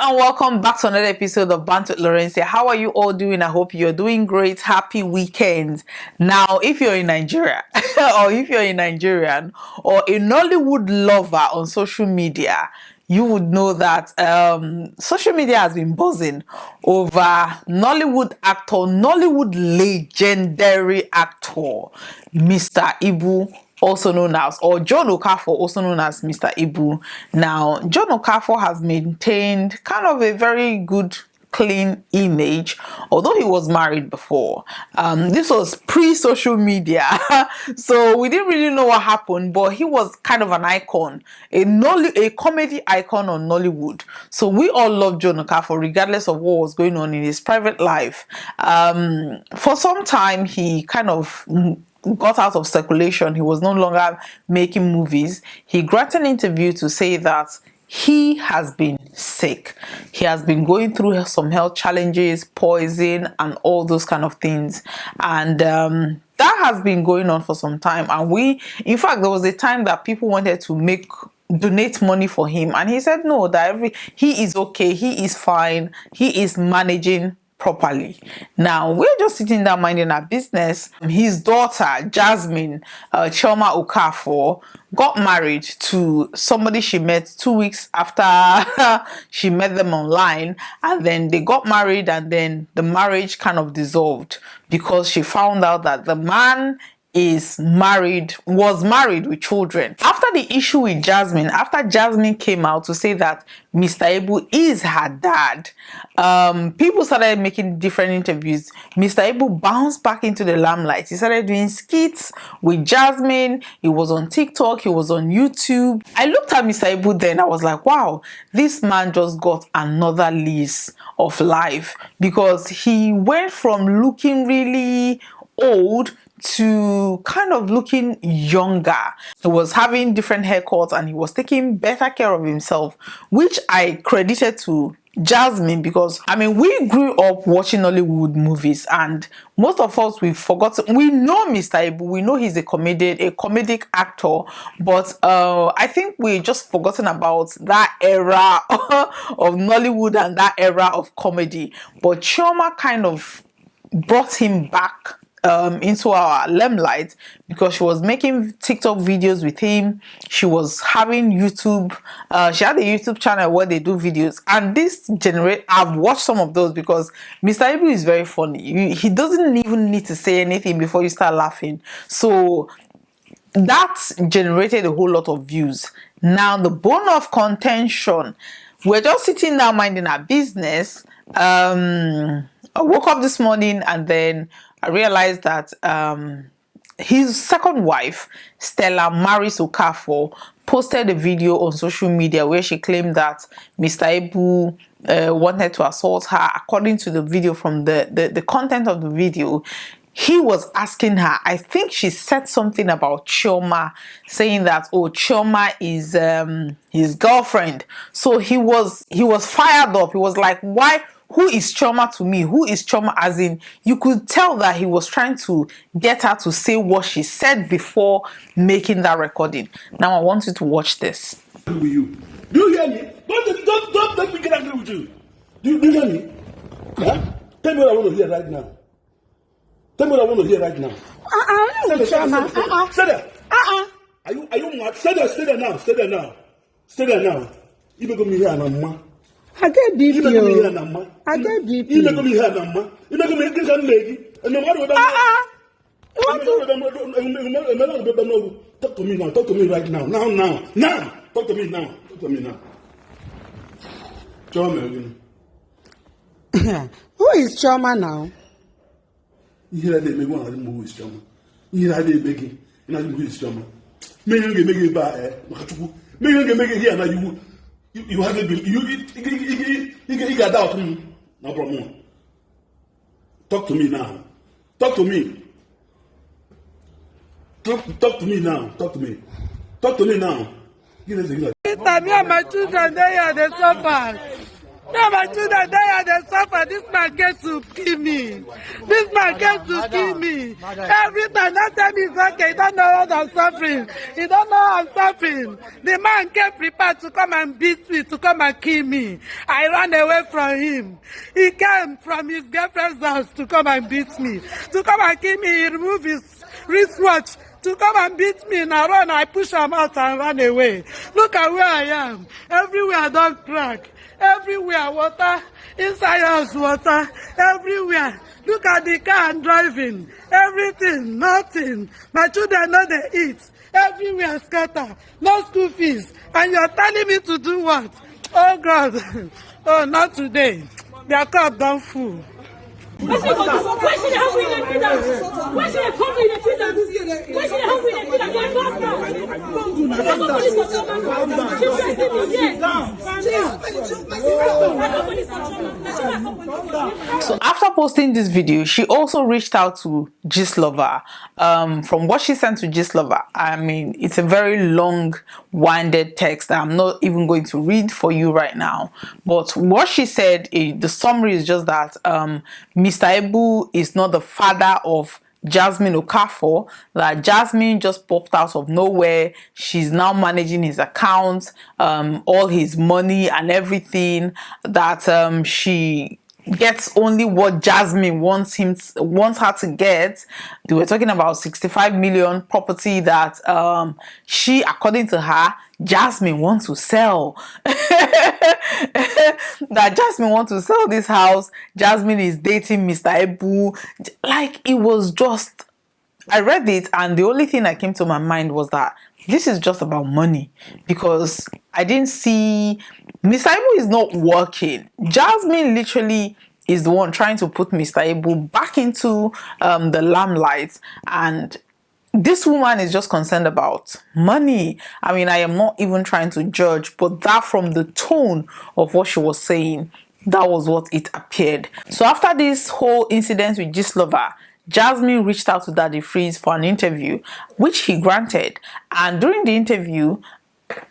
and welcome back to another episode of Bantz with Lawrencia. How are you all doing? I hope you're doing great. Happy weekend. Now, if you're in Nigeria or if you're a Nigerian or a Nollywood lover on social media, you would know that social media has been buzzing over Nollywood actor, Nollywood legendary actor, Mr. Ibu, also known as, or John Okafor, also known as Mr. Ibu. Now, John Okafor has maintained kind of a very good, clean image, although he was married before. This was pre-social media, so we didn't really know what happened, but he was kind of an icon, a comedy icon on Nollywood. So we all love John Okafor, regardless of what was going on in his private life. For some time, he kind of got out of circulation. He was no longer making movies. He granted an interview to say that he has been sick. He has been going through some health challenges, poison, and all those kind of things. And that has been going on for some time. And in fact, there was a time that people wanted to donate money for him. And he said no, that he is okay, he is fine, he is managing properly. Now, we're just sitting there minding our business. His daughter, Jasmine, Chioma Okafor, got married to somebody she met 2 weeks after she met them online. And then they got married, and then the marriage kind of dissolved because she found out that the man was married with children. After the issue with Jasmine, after Jasmine came out to say that Mr. Ibu is her dad, people started making different interviews. Mr. Ibu bounced back into the limelight. He started doing skits with Jasmine. He was on TikTok, he was on YouTube. I looked at Mr. Ibu then, I was like, wow, this man just got another lease of life, because he went from looking really old to kind of looking younger. He was having different haircuts and he was taking better care of himself, which I credited to Jasmine, because I mean, we grew up watching Nollywood movies, and most of us, we know Mr. Ibu, we know he's a comedic actor, but I think we just forgotten about that era of Nollywood and that era of comedy. But Chioma kind of brought him back into our limelight, because she was making TikTok videos with him. She was having YouTube, she had a YouTube channel where they do videos, and I've watched some of those, because Mr. Ibu is very funny. He doesn't even need to say anything before you start laughing. So that generated a whole lot of views. Now, the bone of contention, we're just sitting down minding our business. I woke up this morning and then I realized that his second wife, Stella Maris Okafor, posted a video on social media where she claimed that Mr. Ibu wanted to assault her. According to the video, from the content of the video, he was asking her, I think she said something about Chioma, saying that, oh, Chioma is his girlfriend. So he was fired up. He was like, why? Who is Chioma to me? Who is Chioma? As in, you could tell that he was trying to get her to say what she said before making that recording. Now I want you to watch this. Do you hear me? Don't let me get angry with you. Do you hear me? Huh? Tell me what I want to hear right now. Tell me what I want to hear right now. Stay there. Are you mad? Stay there now. Stay there now. You make me hear now. I get deep. You make me hear now. I get deep. You make me hear now. You make me get some lady. And no matter what talk to me now. Talk to me right now. Now. Talk to me now. Chioma. Who is Chioma now? You hear that they make one of them who is Chioma. You hear that they making. You know who is Chioma. Me you make it bad. Me you make it here now. You haven't been. You got out. No problem. Talk to me now. Talk to me. Talk to me now. Talk to me now. Me and my children, they are the suffer. No, my children, they are the suffer. This man gets to kill me. This man gets to kill me. Every time that time is okay, he don't know what I'm suffering. He don't know I'm suffering. The man came prepared to come and beat me, to come and kill me. I ran away from him. He came from his girlfriend's house to come and beat me. To come and kill me, he removed his wristwatch to come and beat me. Now run, I push him out and run away. Look at where I am. Everywhere I don't crack. Everywhere water. Inside house water. Everywhere. Look at the car I'm driving. Everything, nothing. My children know they eat. Everywhere scatter. No school fees. And you're telling me to do what? Oh God. Oh, not today. Their cup don't full. Why should they hungry in the freedom? Why should they hungry in the freedom? Why should they hungry in the freedom? They're fast now. She doesn't police for Chioma. She pressing me, yes. So after posting this video, she also reached out to Gistlover. From what she sent to Gistlover, I mean, it's a very long-winded text that I'm not even going to read for you right now. But what she said, the summary is just that Mr. Ebu is not the father of Jasmine Okafor, that Jasmine just popped out of nowhere. She's now managing his accounts, all his money and everything, that she gets only what Jasmine wants her to get. They were talking about 65 million property that she, according to her, Jasmine wants to sell. That Jasmine wants to sell this house. Jasmine is dating Mr. Ebu. Like, it was just, I read it and the only thing that came to my mind was that this is just about money, because I didn't see, Mr. Ebu is not working. Jasmine literally is the one trying to put Mr. Ebu back into the limelight, and this woman is just concerned about money. I mean, I am not even trying to judge, but that, from the tone of what she was saying, that was what it appeared. So after this whole incident with Gistlover, Jasmine reached out to Daddy Freeze for an interview, which he granted. And during the interview,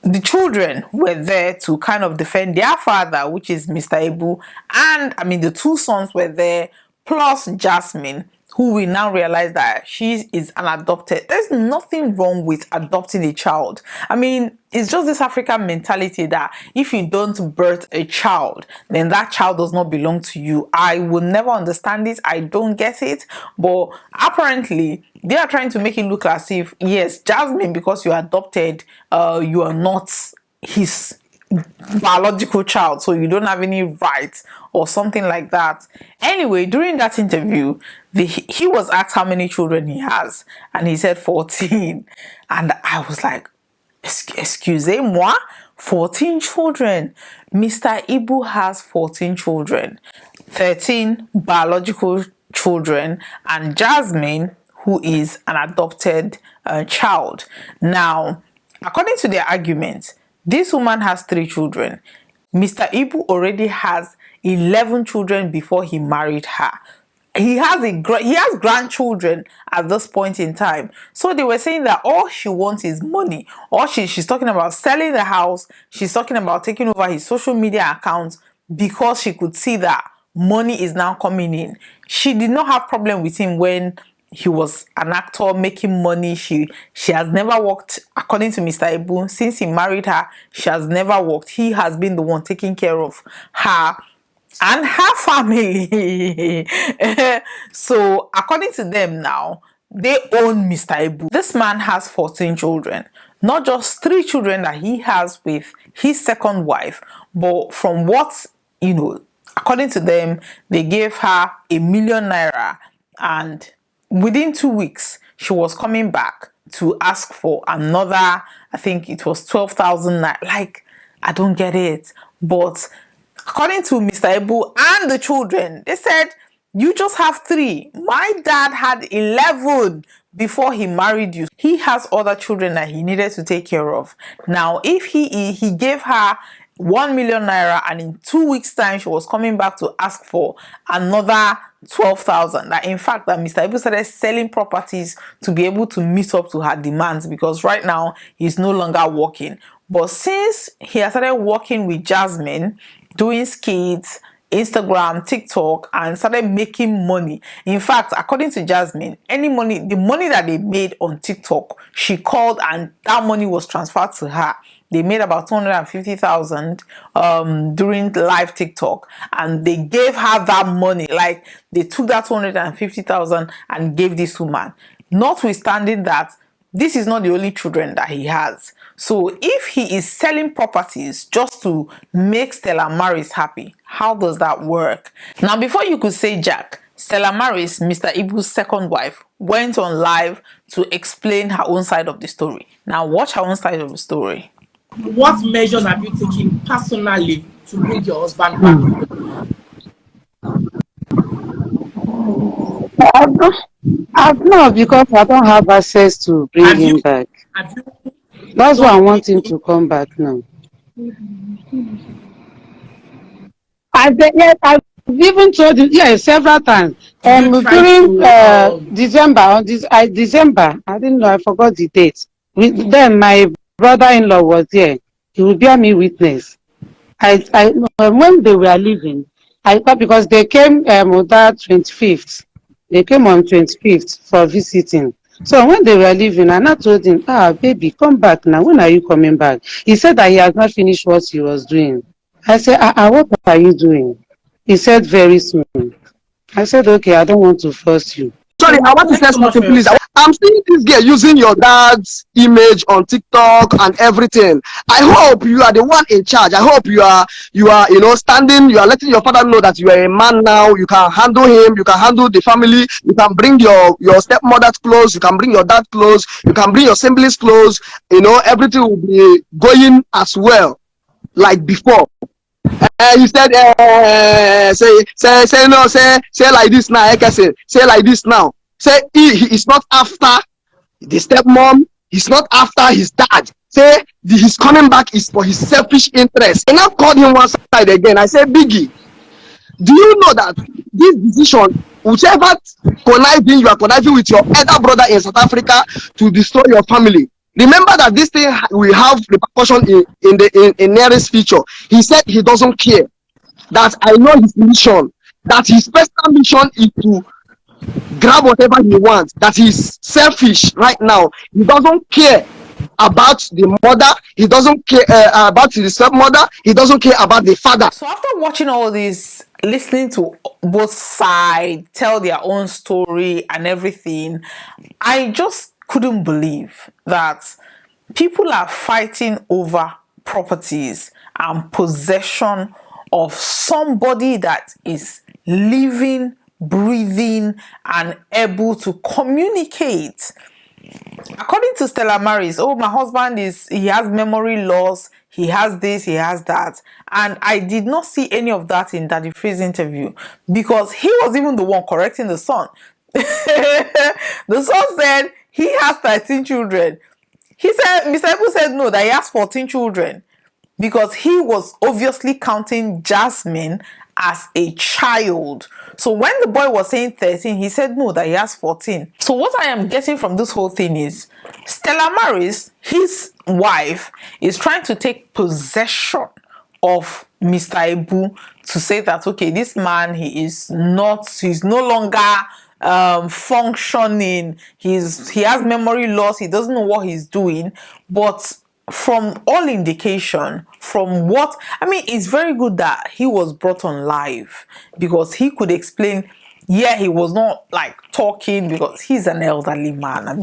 the children were there to kind of defend their father, which is Mr. Ebu, and I mean the two sons were there, plus Jasmine, who we now realize that she is an adopted. There's nothing wrong with adopting a child. I mean, it's just this African mentality that if you don't birth a child, then that child does not belong to you. I will never understand it. I don't get it. But apparently, they are trying to make it look as if, yes, Jasmine, because you adopted, you are not his biological child, so you don't have any rights or something like that. Anyway, during that interview, he was asked how many children he has, and he said 14. And I was like, excusez-moi, 14 children. Mr. Ebu has 14 children, 13 biological children, and Jasmine, who is an adopted child. Now, according to their argument, this woman has 3 children. Mr. Ebu already has 11 children before he married her. He has grandchildren at this point in time. So they were saying that all she wants is money. Or she's talking about selling the house. She's talking about taking over his social media accounts because she could see that money is now coming in. She did not have problem with him when he was an actor making money. She has never worked, according to Mr. Ebu. Since he married her, she has never worked. He has been the one taking care of her and her family. So according to them now, they own Mr. Ebu. This man has 14 children. Not just 3 children that he has with his second wife, but from what, according to them, they gave her ₦1 million, and within 2 weeks, she was coming back to ask for another, I think it was 12,000 naira. Like, I don't get it. But according to Mr. Ebu and the children, they said, you just have 3. My dad had 11 before he married you. He has other children that he needed to take care of. Now, if he gave her ₦1 million and in 2 weeks time she was coming back to ask for another 12,000, that in fact that Mr. Ebu started selling properties to be able to meet up to her demands, because right now he's no longer working. But since he has started working with Jasmine, doing skits, Instagram, TikTok, and started making money. In fact, according to Jasmine, the money that they made on TikTok, she called and that money was transferred to her. They made about 250,000 during live TikTok, and they gave her that money. Like, they took that 250,000 and gave this woman. Notwithstanding that, this is not the only children that he has. So if he is selling properties just to make Stella Maris happy, how does that work? Now, before you could say Jack, Stella Maris, Mr. Ibu's second wife, went on live to explain her own side of the story. Now watch her own side of the story. What measures have you taken personally to bring your husband back? I've not, because I don't have access to bring him back. That's why I want him to come back now. I've even told him, several times. During December, December, I didn't know, I forgot the date. Then my brother-in-law was there. He will bear me witness. When they were leaving, I thought, because they came on that 25th. They came on 25th for visiting. So when they were leaving, and I told him, baby, come back now. When are you coming back? He said that he has not finished what he was doing. I said, what are you doing? He said, very soon. I said, okay, I don't want to force you. Sorry, I want to say something, please. I'm seeing this girl using your dad's image on TikTok and everything. I hope you are the one in charge. I hope you are, standing. You are letting your father know that you are a man now. You can handle him. You can handle the family. You can bring your stepmother's clothes. You can bring your dad clothes. You can bring your siblings clothes. Everything will be going as well like before. You said, say like this now. Say like this now. Say he is not after the stepmom. He's not after his dad. Say he's coming back is for his selfish interest. And I've called him one side again. I said, Biggie, do you know that this decision, whichever conniving, you are conniving with your elder brother in South Africa to destroy your family. Remember that this thing will have repercussion in nearest future. He said he doesn't care. That I know his mission. That his personal mission is to grab whatever he wants. That he's selfish right now. He doesn't care about the mother. He doesn't care about the stepmother. He doesn't care about the father. So after watching all this, listening to both sides tell their own story and everything, I just couldn't believe that people are fighting over properties and possession of somebody that is living, breathing, and able to communicate. According to Stella Maris, my husband he has memory loss, he has this, he has that. And I did not see any of that in Daddy Free's interview, because he was even the one correcting the son. The son said he has 13 children. He said, Mr. Ebu said no, that he has 14 children, because he was obviously counting Jasmine as a child. So when the boy was saying 13, he said no, that he has 14. So what I am getting from this whole thing is Stella Maris, his wife, is trying to take possession of Mr. Ebu to say that, okay, this man, he's no longer functioning, he has memory loss, he doesn't know what he's doing. But from all indication, it's very good that he was brought on live, because he could explain. He was not like talking, because he's an elderly man.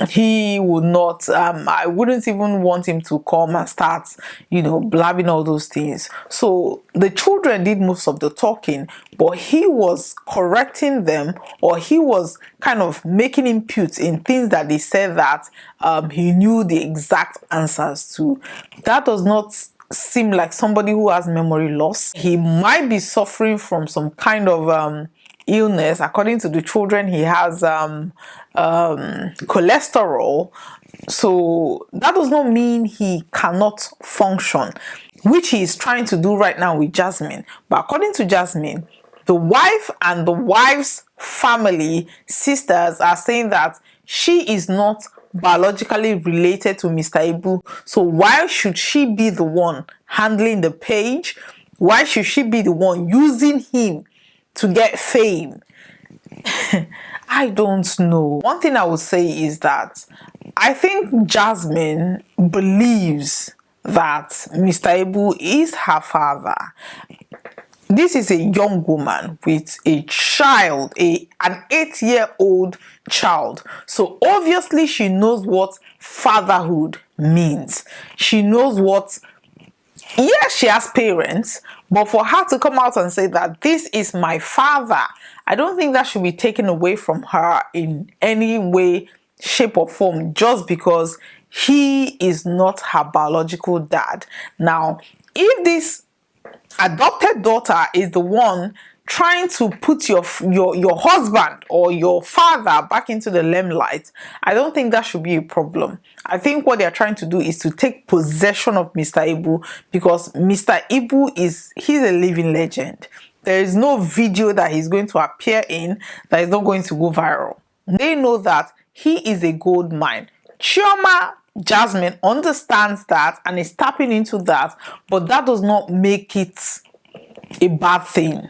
He would not, I wouldn't even want him to come and start, blabbing all those things. So the children did most of the talking, but he was correcting them, or he was kind of making inputs in things that they said that he knew the exact answers to. That does not seem like somebody who has memory loss. He might be suffering from some kind of illness. According to the children, he has cholesterol. So that does not mean he cannot function, which he is trying to do right now with Jasmine. But according to Jasmine, the wife and the wife's family, sisters, are saying that she is not biologically related to Mr. Ibu. So why should she be the one handling the page? Why should she be the one using him to get fame? I don't know. One thing I would say is that I think Jasmine believes that Mr. Ibu is her father. This is a young woman with a child, an 8-year-old child. So obviously she knows what fatherhood means. She knows what, yes, she has parents, but for her to come out and say that this is my father, I don't think that should be taken away from her in any way, shape or form, just because he is not her biological dad. Now, if this adopted daughter is the one trying to put your husband or your father back into the limelight, I don't think that should be a problem. I think what they're trying to do is to take possession of Mr. Ibu, because Mr. Ibu he's a living legend. There is no video that he's going to appear in that is not going to go viral. They know that he is a gold mine. Chioma, Jasmine understands that and is tapping into that, but that does not make it a bad thing.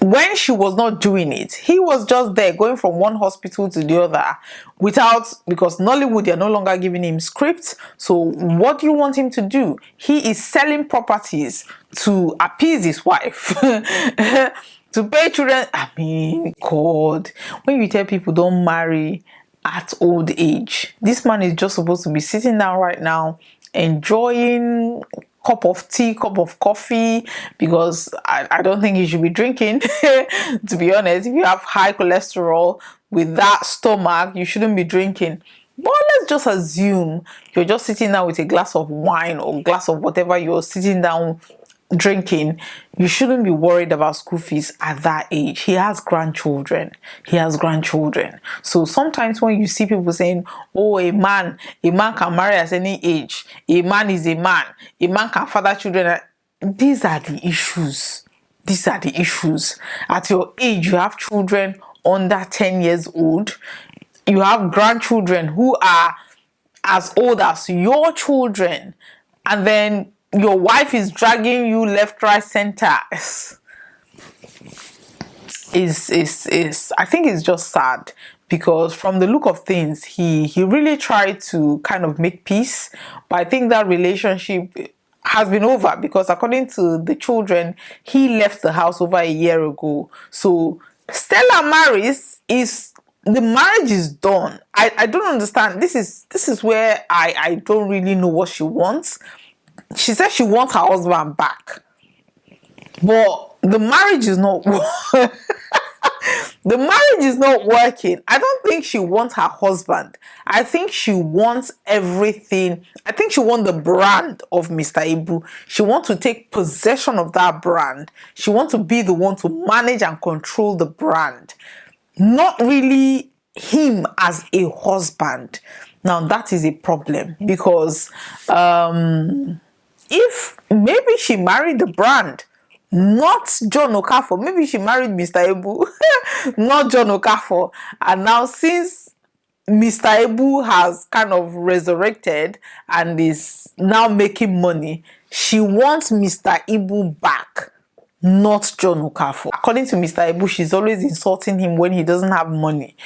When she was not doing it, he was just there going from one hospital to the other because Nollywood, they're no longer giving him scripts. So what do you want him to do? He is selling properties to appease his wife, to pay children. I mean, God, when you tell people don't marry at old age, this man is just supposed to be sitting down right now enjoying cup of tea, cup of coffee, because I don't think he should be drinking. To be honest, if you have high cholesterol with that stomach, you shouldn't be drinking. But let's just assume you're just sitting down with a glass of wine or glass of whatever you're sitting down drinking. You shouldn't be worried about school fees at that age. He has grandchildren. So sometimes when you see people saying, oh, a man can marry at any age, a man is a man can father children, these are the issues. At your age, you have children under 10 years old. You have grandchildren who are as old as your children, and then your wife is dragging you left, right, center. I think it's just sad, because from the look of things, he really tried to kind of make peace, but I think that relationship has been over, because according to the children, he left the house over a year ago. So Stella marries, the marriage is done. I don't understand. This is where I don't really know what she wants. She says she wants her husband back, but the marriage is not the marriage is not working. I don't think she wants her husband. I think she wants everything. I think she wants the brand of Mr. Ibu. She wants to take possession of that brand. She wants to be the one to manage and control the brand, not really him as a husband. Now that is a problem, because if maybe she married the brand, not John Okafor. Maybe she married Mr. Ibu, not John Okafor. And now, since Mr. Ibu has kind of resurrected and is now making money, she wants Mr. Ibu back, not John Okafor. According to Mr. Ibu, she's always insulting him when he doesn't have money.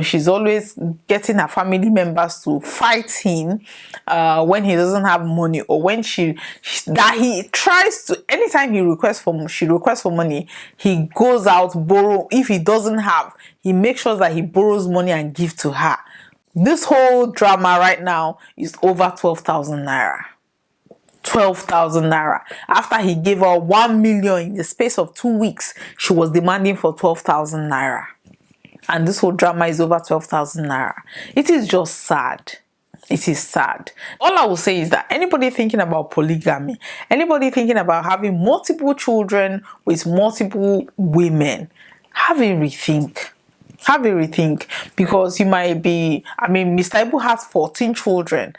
She's always getting her family members to fight him when he doesn't have money, or when he tries to, anytime she requests for money, he goes out borrow. If he doesn't have, he makes sure that he borrows money and gives to her. This whole drama right now is over 12,000 naira. 12,000 naira. After he gave her 1 million in the space of 2 weeks, she was demanding for 12,000 naira. And this whole drama is over 12,000 naira. It is just sad. It is sad. All I will say is that anybody thinking about polygamy, anybody thinking about having multiple children with multiple women, have a rethink. Because you might be, Mr. Ibu has 14 children.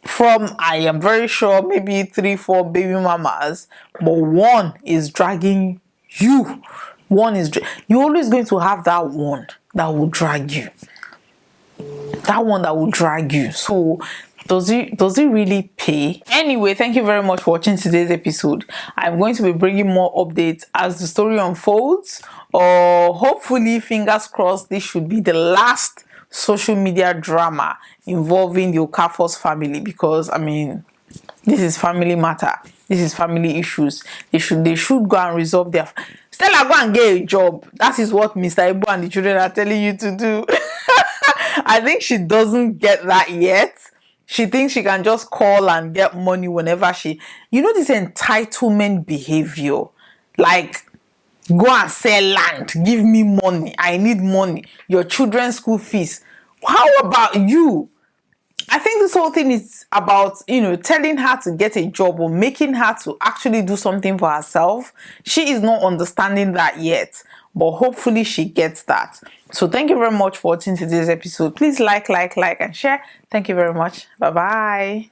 From, I am very sure, maybe 3-4 baby mamas, but one is dragging you. You're always going to have that one that will drag you. So Does it really pay? Anyway, thank you very much for watching today's episode. I'm going to be bringing more updates as the story unfolds, or hopefully, fingers crossed, this should be the last social media drama involving the Okafor's family, because I mean, this is family matter. This is family issues. They should go and resolve their. Stella, go and get a job. That is what Mr. Ibu and the children are telling you to do. I think she doesn't get that yet. She thinks she can just call and get money whenever this entitlement behavior. Like, go and sell land, give me money, I need money, your children's school fees. How about you? I think this whole thing is about, telling her to get a job or making her to actually do something for herself. She is not understanding that yet, but hopefully she gets that. So thank you very much for watching today's episode. Please like, and share. Thank you very much. Bye-bye.